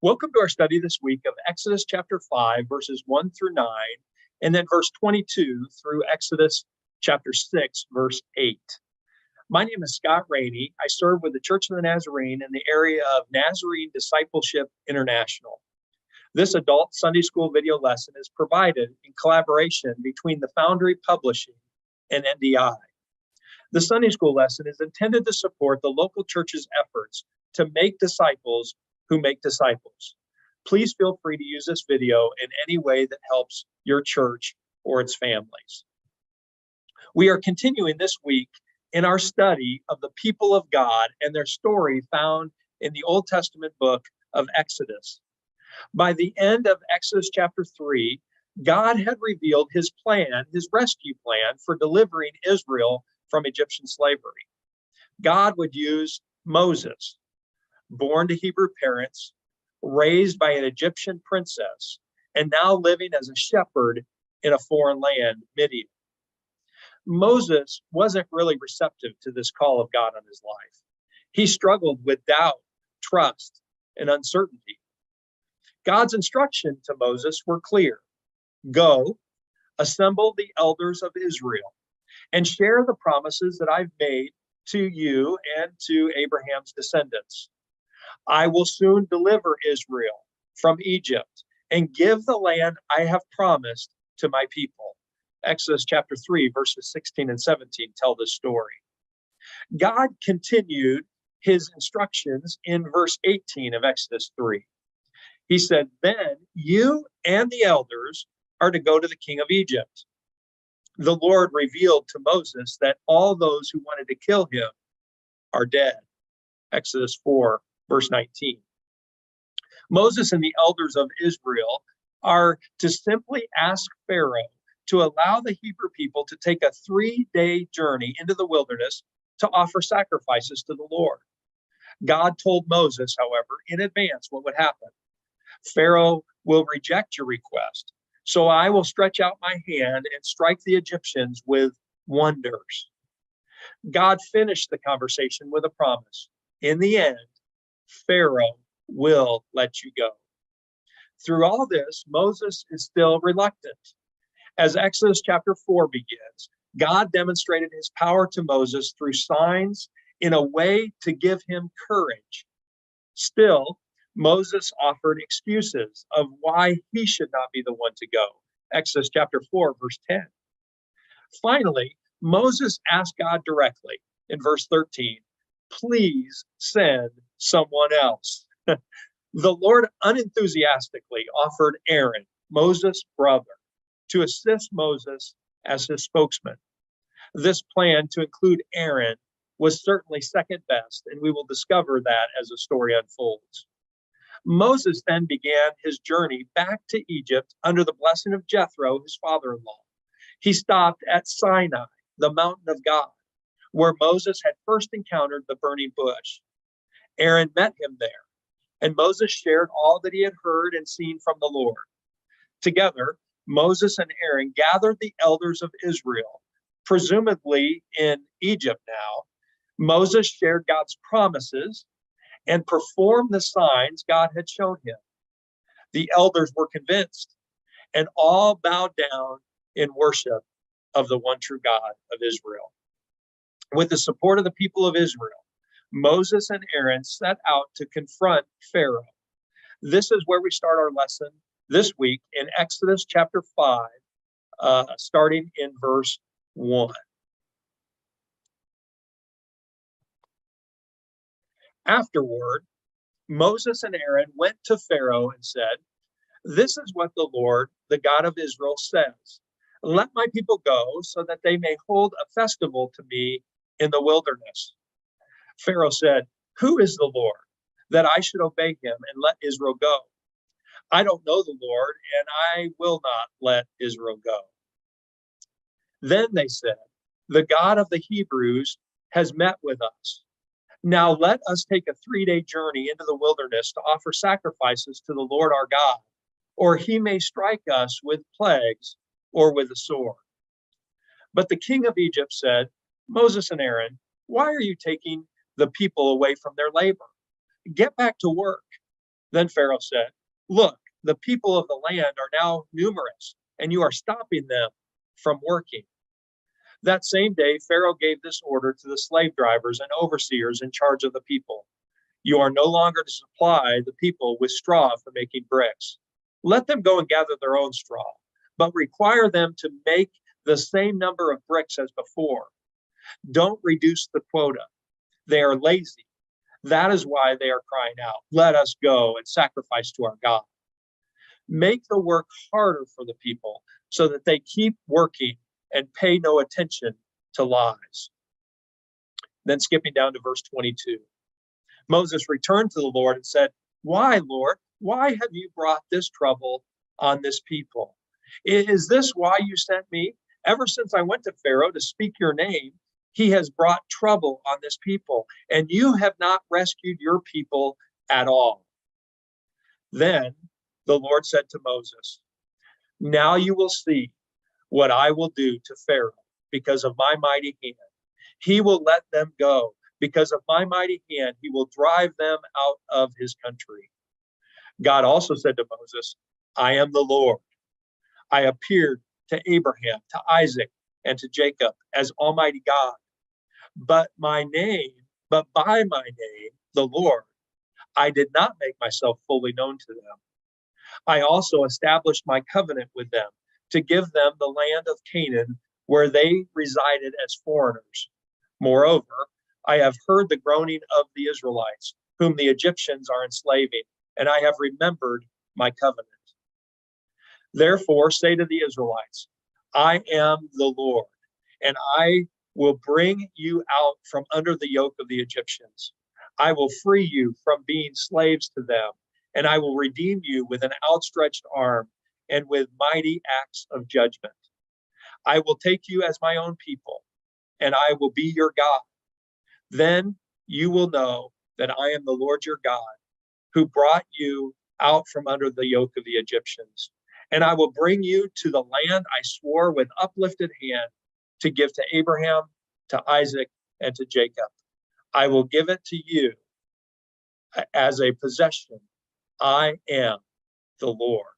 Welcome to our study this week of Exodus chapter 5, verses 1 through 9, and then verse 22 through Exodus chapter 6, verse 8. My name is Scott Rainey. I serve with the Church of the Nazarene in the area of Nazarene Discipleship International. This adult Sunday school video lesson is provided in collaboration between the Foundry Publishing and NDI. The Sunday school lesson is intended to support the local church's efforts to make disciples who make disciples. Please feel free to use this video in any way that helps your church or its families. We are continuing this week in our study of the people of God and their story found in the Old Testament book of Exodus. By the end of Exodus chapter 3, God had revealed his plan, his rescue plan for delivering Israel from Egyptian slavery. God would use Moses, born to Hebrew parents, raised by an Egyptian princess, and now living as a shepherd in a foreign land, Midian. Moses wasn't really receptive to this call of God on his life. He struggled with doubt, trust, and uncertainty. God's instruction to Moses were clear. Go, assemble the elders of Israel, and share the promises that I've made to you and to Abraham's descendants. I will soon deliver Israel from Egypt and give the land I have promised to my people. Exodus chapter 3, verses 16 and 17 tell this story. God continued his instructions in verse 18 of Exodus 3. He said, then you and the elders are to go to the king of Egypt. The Lord revealed to Moses that all those who wanted to kill him are dead. Exodus 4, verse 19. Moses and the elders of Israel are to simply ask Pharaoh to allow the Hebrew people to take a 3-day journey into the wilderness to offer sacrifices to the Lord. God told Moses, however, in advance what would happen. Pharaoh will reject your request, so I will stretch out my hand and strike the Egyptians with wonders. God finished the conversation with a promise. In the end, Pharaoh will let you go. Through all this, Moses is still reluctant. As Exodus chapter 4 begins, God demonstrated his power to Moses through signs in a way to give him courage. Still, Moses offered excuses of why he should not be the one to go. Exodus chapter 4, verse 10. Finally, Moses asked God directly in verse 13, please send someone else. The Lord unenthusiastically offered Aaron, Moses' brother, to assist Moses as his spokesman. This plan to include Aaron was certainly second best, and we will discover that as the story unfolds. Moses then began his journey back to Egypt under the blessing of Jethro, his father-in-law. He stopped at Sinai, the mountain of God, where Moses had first encountered the burning bush. Aaron met him there, and Moses shared all that he had heard and seen from the Lord. Together, Moses and Aaron gathered the elders of Israel, presumably in Egypt now. Moses shared God's promises and performed the signs God had shown him. The elders were convinced, and all bowed down in worship of the one true God of Israel. With the support of the people of Israel, Moses and Aaron set out to confront Pharaoh. This is where we start our lesson this week in Exodus chapter 5, starting in verse 1. Afterward, Moses and Aaron went to Pharaoh and said, this is what the Lord, the God of Israel, says. Let my people go so that they may hold a festival to me in the wilderness. Pharaoh said, who is the Lord that I should obey him and let Israel go? I don't know the Lord, and I will not let Israel go. Then they said, the God of the Hebrews has met with us. Now let us take a 3-day journey into the wilderness to offer sacrifices to the Lord our God, or he may strike us with plagues or with a sword. But the king of Egypt said, Moses and Aaron, why are you taking the people away from their labor? Get back to work. Then Pharaoh said, "Look, the people of the land are now numerous, and you are stopping them from working." That same day, Pharaoh gave this order to the slave drivers and overseers in charge of the people: "You are no longer to supply the people with straw for making bricks. Let them go and gather their own straw, but require them to make the same number of bricks as before. Don't reduce the quota. They are lazy. That is why they are crying out, 'Let us go and sacrifice to our God.' Make the work harder for the people so that they keep working and pay no attention to lies." Then skipping down to verse 22. Moses returned to the Lord and said, "Why, Lord? Why have you brought this trouble on this people? Is this why you sent me? Ever since I went to Pharaoh to speak your name, he has brought trouble on this people, and you have not rescued your people at all." Then the Lord said to Moses, "Now you will see what I will do to Pharaoh because of my mighty hand. He will let them go. Because of my mighty hand, he will drive them out of his country." God also said to Moses, "I am the Lord. I appeared to Abraham, to Isaac, and to Jacob as Almighty God. But by my name, the Lord, I did not make myself fully known to them. I also established my covenant with them to give them the land of Canaan where they resided as foreigners. Moreover, I have heard the groaning of the Israelites, whom the Egyptians are enslaving, and I have remembered my covenant. Therefore, say to the Israelites, I am the Lord, and I will bring you out from under the yoke of the Egyptians. I will free you from being slaves to them, and I will redeem you with an outstretched arm and with mighty acts of judgment. I will take you as my own people, and I will be your God. Then you will know that I am the Lord your God, who brought you out from under the yoke of the Egyptians. And I will bring you to the land I swore with uplifted hand to give to Abraham, to Isaac, and to Jacob. I will give it to you as a possession. I am the Lord."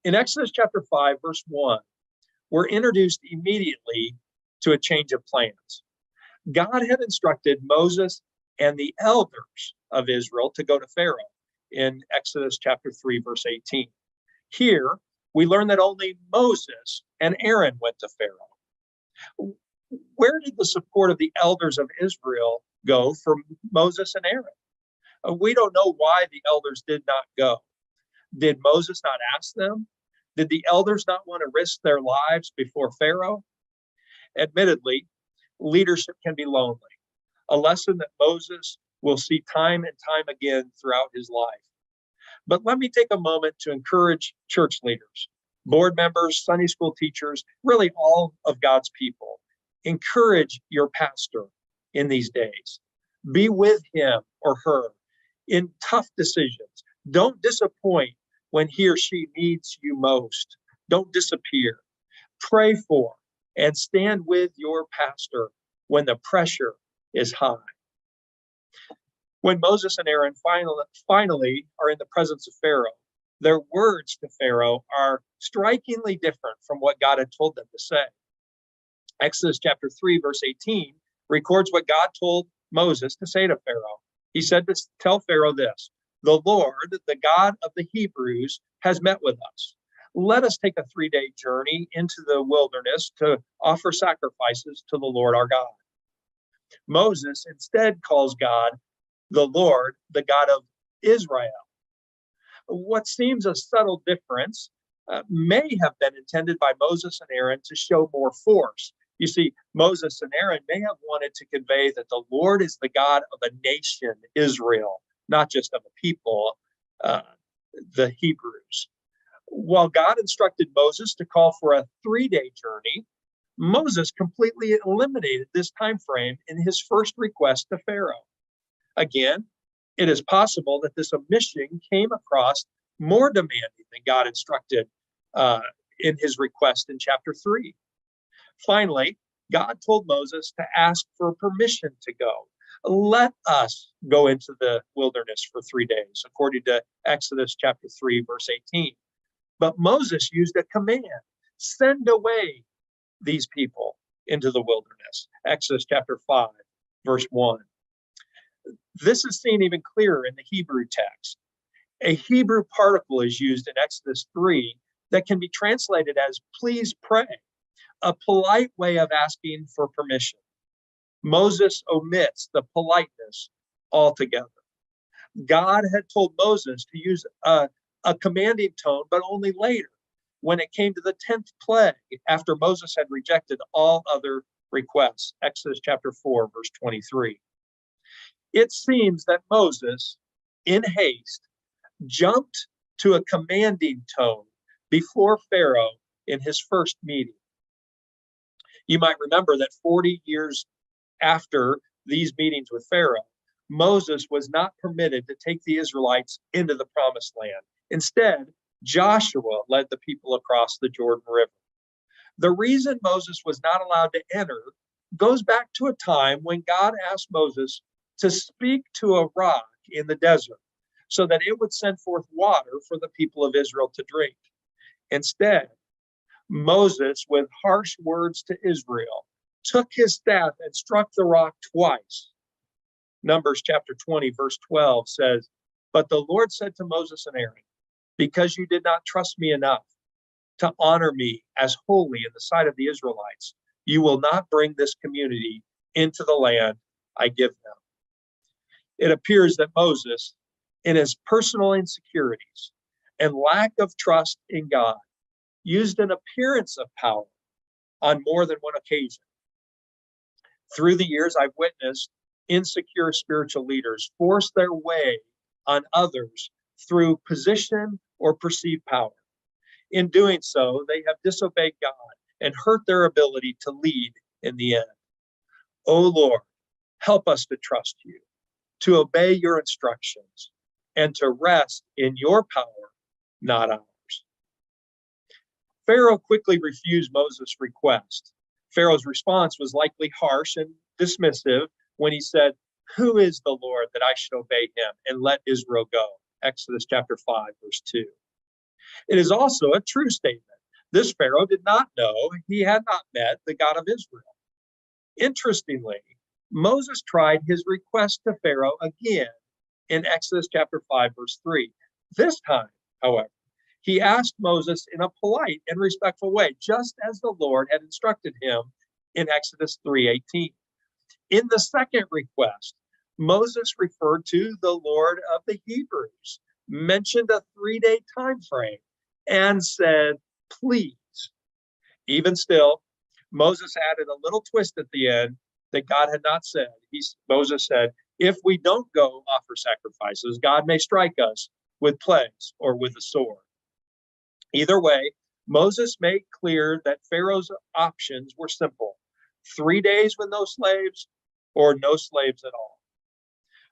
In Exodus chapter 5, verse 1, we're introduced immediately to a change of plans. God had instructed Moses and the elders of Israel to go to Pharaoh in Exodus chapter 3, verse 18. Here, we learn that only Moses and Aaron went to Pharaoh. Where did the support of the elders of Israel go for Moses and Aaron? We don't know why the elders did not go. Did Moses not ask them? Did the elders not want to risk their lives before Pharaoh? Admittedly, leadership can be lonely, a lesson that Moses will see time and time again throughout his life. But let me take a moment to encourage church leaders, board members, Sunday school teachers, really all of God's people. Encourage your pastor in these days. Be with him or her in tough decisions. Don't disappoint when he or she needs you most. Don't disappear. Pray for and stand with your pastor when the pressure is high. When Moses and Aaron finally are in the presence of Pharaoh, their words to Pharaoh are strikingly different from what God had told them to say. Exodus chapter 3, verse 18 records what God told Moses to say to Pharaoh. He said to tell Pharaoh this: "The Lord, the God of the Hebrews, has met with us. Let us take a 3-day journey into the wilderness to offer sacrifices to the Lord our God." Moses instead calls God the Lord, the God of Israel. What seems a subtle difference may have been intended by Moses and Aaron to show more force. You see, Moses and Aaron may have wanted to convey that the Lord is the God of a nation, Israel, not just of a people, the Hebrews. While God instructed Moses to call for a 3-day journey, Moses completely eliminated this time frame in his first request to Pharaoh. Again, it is possible that this omission came across more demanding than God instructed in his request in chapter 3. Finally, God told Moses to ask for permission to go. Let us go into the wilderness for 3 days, according to Exodus chapter 3, verse 18. But Moses used a command, send away these people into the wilderness. Exodus chapter 5, verse 1. This is seen even clearer in the Hebrew text. A Hebrew particle is used in Exodus 3 that can be translated as please pray, a polite way of asking for permission. Moses omits the politeness altogether. God had told Moses to use a commanding tone, but only later, when it came to the 10th plague, after Moses had rejected all other requests. Exodus chapter 4, verse 23. It seems that Moses, in haste, jumped to a commanding tone before Pharaoh in his first meeting. You might remember that 40 years after these meetings with Pharaoh, Moses was not permitted to take the Israelites into the promised land. Instead, Joshua led the people across the Jordan River. The reason Moses was not allowed to enter goes back to a time when God asked Moses to speak to a rock in the desert so that it would send forth water for the people of Israel to drink. Instead, Moses, with harsh words to Israel, took his staff and struck the rock twice. Numbers chapter 20, verse 12 says, "But the Lord said to Moses and Aaron, because you did not trust me enough to honor me as holy in the sight of the Israelites, you will not bring this community into the land I give them." It appears that Moses, in his personal insecurities and lack of trust in God, used an appearance of power on more than one occasion. Through the years, I've witnessed insecure spiritual leaders force their way on others through position or perceived power. In doing so, they have disobeyed God and hurt their ability to lead in the end. Oh Lord, help us to trust you, to obey your instructions, and to rest in your power, not ours. Pharaoh quickly refused Moses' request. Pharaoh's response was likely harsh and dismissive when he said, "Who is the Lord that I should obey him and let Israel go?" Exodus chapter 5, verse 2. It is also a true statement. This Pharaoh did not know he had not met the God of Israel. Interestingly, Moses tried his request to Pharaoh again in Exodus chapter 5, verse 3. This time, however, he asked Moses in a polite and respectful way, just as the Lord had instructed him in Exodus 3:18. In the second request, Moses referred to the Lord of the Hebrews, mentioned a 3-day time frame, and said, "Please." Even still, Moses added a little twist at the end that God had not said. Moses said, "If we don't go offer sacrifices, God may strike us with plagues or with the sword." Either way, Moses made clear that Pharaoh's options were simple: 3 days with no slaves or no slaves at all.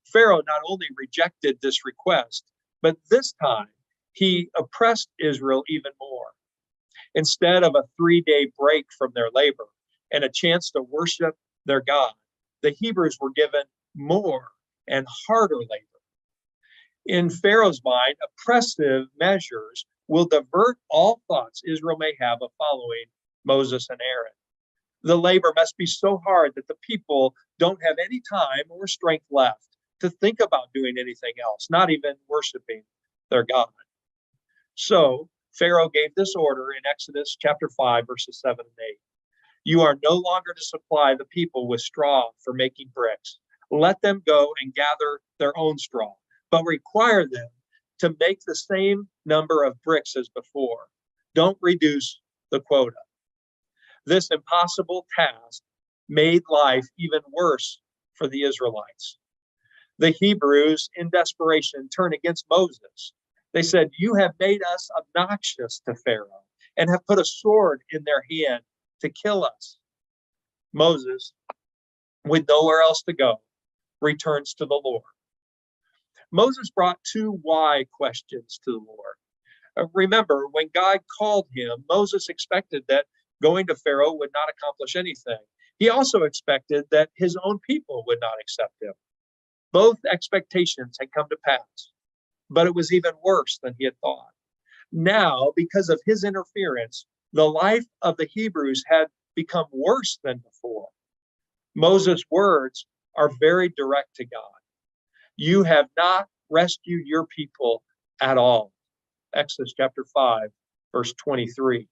Pharaoh not only rejected this request, but this time he oppressed Israel even more. Instead of a 3-day break from their labor and a chance to worship their God, the Hebrews were given more and harder labor. In Pharaoh's mind, oppressive measures will divert all thoughts Israel may have of following Moses and Aaron. The labor must be so hard that the people don't have any time or strength left to think about doing anything else, not even worshiping their God. So Pharaoh gave this order in Exodus chapter 5, verses 7 and 8. "You are no longer to supply the people with straw for making bricks. Let them go and gather their own straw, but require them to make the same number of bricks as before. Don't reduce the quota." This impossible task made life even worse for the Israelites. The Hebrews, in desperation, turned against Moses. They said, "You have made us obnoxious to Pharaoh and have put a sword in their hand to kill us." Moses, with nowhere else to go, returns to the Lord. Moses brought 2 why questions to the Lord. Remember, when God called him, Moses expected that going to Pharaoh would not accomplish anything. He also expected that his own people would not accept him. Both expectations had come to pass, but it was even worse than he had thought. Now, because of his interference, the life of the Hebrews had become worse than before. Moses' words are very direct to God. You have not rescued your people at all. Exodus chapter 5, verse 23.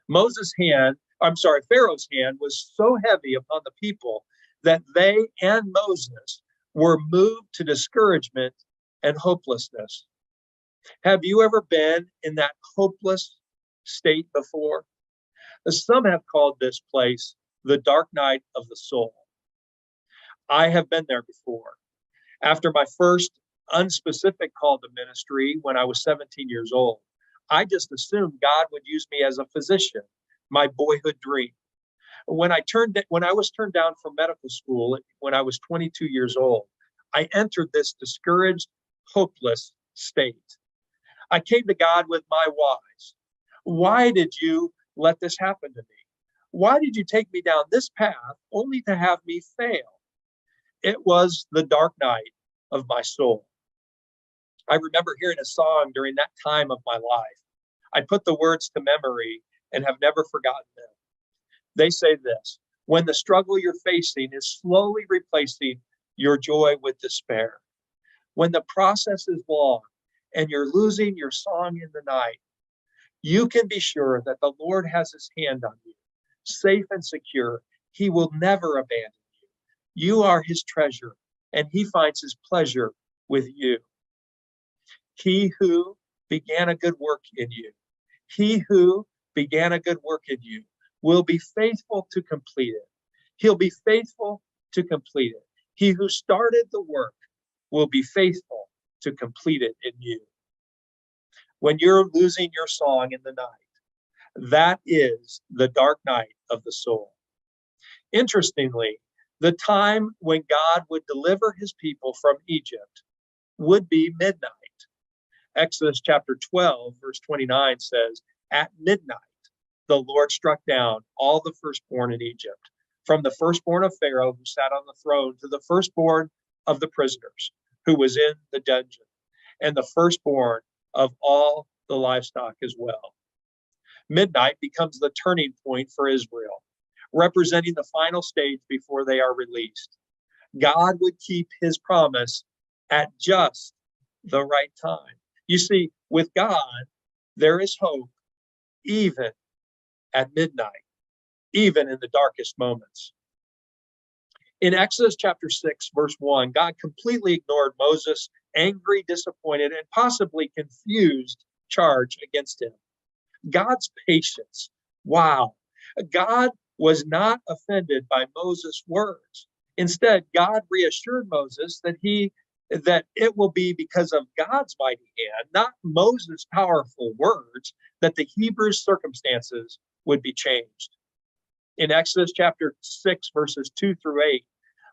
Pharaoh's hand was so heavy upon the people that they and Moses were moved to discouragement and hopelessness. Have you ever been in that hopeless state before? Some have called this place the dark night of the soul. I have been there before. After my first unspecific call to ministry when I was 17 years old, I just assumed God would use me as a physician, my boyhood dream. When I was turned down from medical school when I was 22 years old, I entered this discouraged, hopeless state. I came to God with my whys. Why did you let this happen to me? Why did you take me down this path only to have me fail? It was the dark night of my soul. I remember hearing a song during that time of my life. I put the words to memory and have never forgotten them. They say this: when the struggle you're facing is slowly replacing your joy with despair, when the process is long and you're losing your song in the night, you can be sure that the Lord has his hand on you, safe and secure. He will never abandon you. You are his treasure, and he finds his pleasure with you. He who began a good work in you, he who began a good work in you will be faithful to complete it. He'll be faithful to complete it. He who started the work will be faithful to complete it in you. When you're losing your song in the night, that is the dark night of the soul. Interestingly, the time when God would deliver his people from Egypt would be midnight. Exodus chapter 12, verse 29 says, at midnight, the Lord struck down all the firstborn in Egypt, from the firstborn of Pharaoh who sat on the throne to the firstborn of the prisoners who was in the dungeon, and the firstborn of all the livestock as well. Midnight becomes the turning point for Israel, representing the final stage before they are released. God would keep his promise at just the right time. You see, with God, there is hope even at midnight, even in the darkest moments. In Exodus chapter 6, verse 1, God completely ignored Moses' angry, disappointed, and possibly confused charge against him. God's patience. Wow. God was not offended by Moses' words. Instead, God reassured Moses that it will be because of God's mighty hand, not Moses' powerful words, that the Hebrews' circumstances would be changed. In Exodus chapter 6, verses 2 through 8,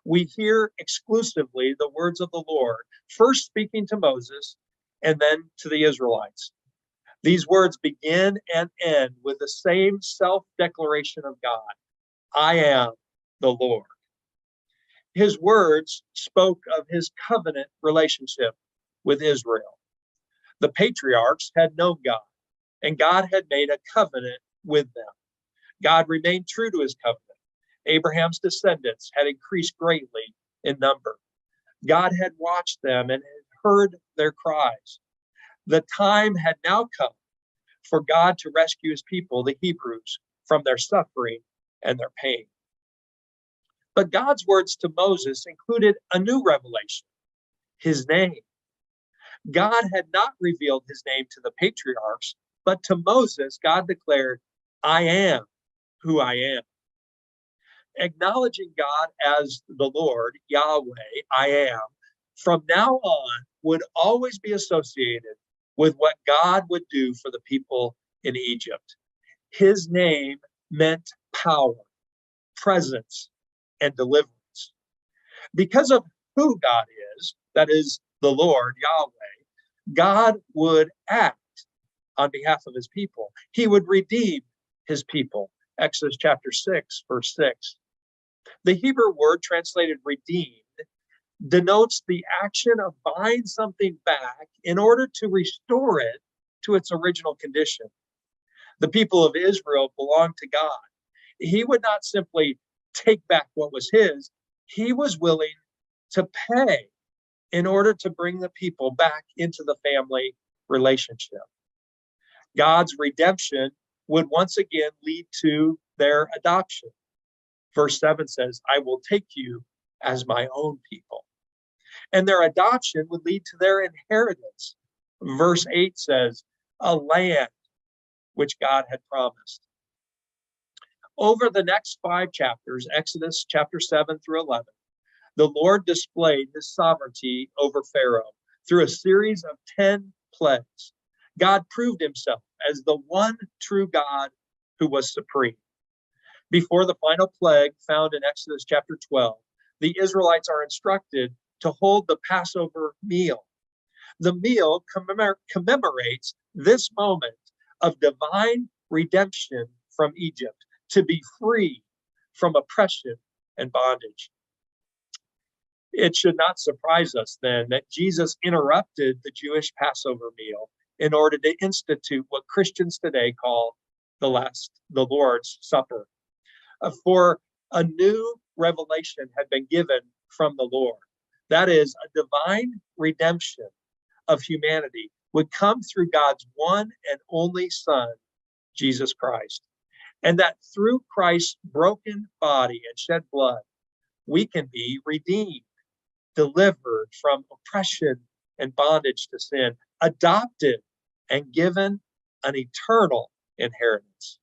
we hear exclusively the words of the Lord, first speaking to Moses and then to the Israelites. These words begin and end with the same self-declaration of God: I am the Lord. His words spoke of his covenant relationship with Israel. The patriarchs had known God, and God had made a covenant with them. God remained true to his covenant. Abraham's descendants had increased greatly in number. God had watched them and had heard their cries. The time had now come for God to rescue his people, the Hebrews, from their suffering and their pain. But God's words to Moses included a new revelation: his name. God had not revealed his name to the patriarchs, but to Moses, God declared, I am who I am. Acknowledging God as the Lord, Yahweh, I am, from now on would always be associated with what God would do for the people in Egypt. His name meant power, presence, and deliverance. Because of who God is, that is the Lord, Yahweh, God would act on behalf of his people. He would redeem his people Exodus chapter 6, verse 6. The Hebrew word translated redeemed denotes the action of buying something back in order to restore it to its original condition. The people of Israel belonged to God. He would not simply take back what was his, he was willing to pay in order to bring the people back into the family relationship. God's redemption would once again lead to their adoption. Verse 7 says, I will take you as my own people. And their adoption would lead to their inheritance. Verse 8 says, a land which God had promised. Over the next 5 chapters, Exodus chapter 7 through 11, the Lord displayed his sovereignty over Pharaoh through a series of 10 plagues. God proved himself as the one true God who was supreme. Before the final plague found in Exodus chapter 12, the Israelites are instructed to hold the Passover meal. The meal commemorates this moment of divine redemption from Egypt, to be free from oppression and bondage. It should not surprise us then that Jesus interrupted the Jewish Passover meal in order to institute what Christians today call the Lord's Supper. For a new revelation had been given from the Lord. That is, a divine redemption of humanity would come through God's one and only Son, Jesus Christ. And that through Christ's broken body and shed blood, we can be redeemed, delivered from oppression and bondage to sin, adopted and given an eternal inheritance.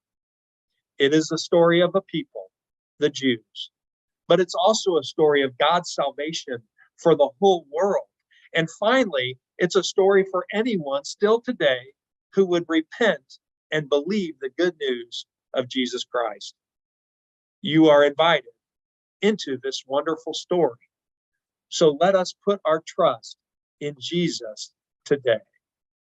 It is the story of a people, the Jews, but it's also a story of God's salvation for the whole world. And finally, it's a story for anyone still today who would repent and believe the good news of Jesus Christ. You are invited into this wonderful story. So let us put our trust in Jesus today.